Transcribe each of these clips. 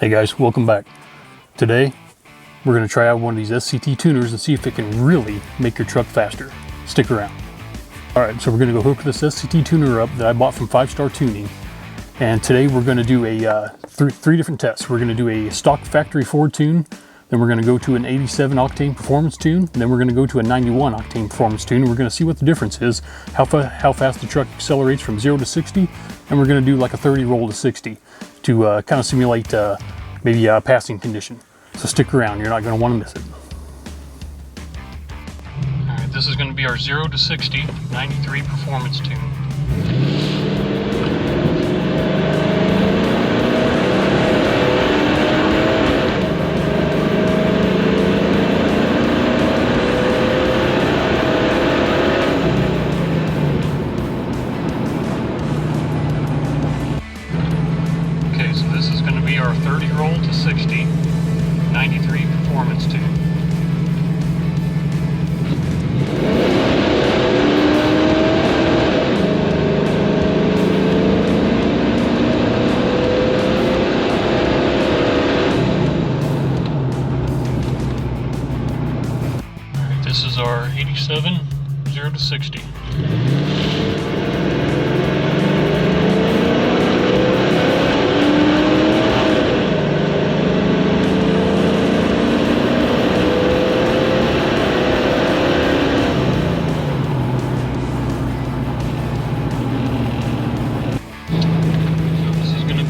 Hey guys, welcome back. Today, we're going to try out one of these SCT tuners and see if it can really make your truck faster. Stick around. Alright, so we're going to go hook this SCT tuner up that I bought from 5-Star Tuning. And today we're going to do a three different tests. We're going to do a stock factory Ford tune, then we're going to go to an 87 octane performance tune, and then we're going to go to a 91 octane performance tune. And we're going to see what the difference is, how fast the truck accelerates from 0 to 60, and we're going to do like a 30 roll to 60 to kind of simulate maybe a passing condition. So stick around, you're not going to want to miss it. Alright, this is going to be our 0 to 60 93 performance tune. So this is going to be our 30 roll to 60, 93 performance tune. Alright, this is our 87, 0 to 60.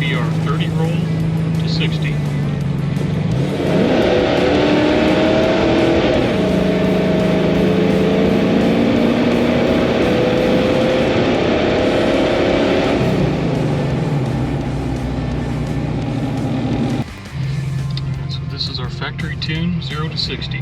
Our 30 roll to 60. So this is our factory tune, 0 to 60.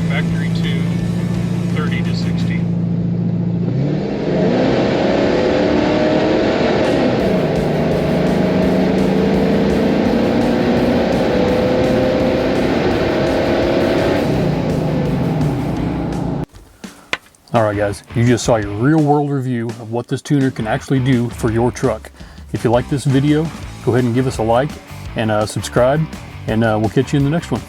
Factory to 30 to 60. Alright guys, you just saw your real world review of what this tuner can actually do for your truck. If you like this video, go ahead and give us a like and subscribe, and we'll catch you in the next one.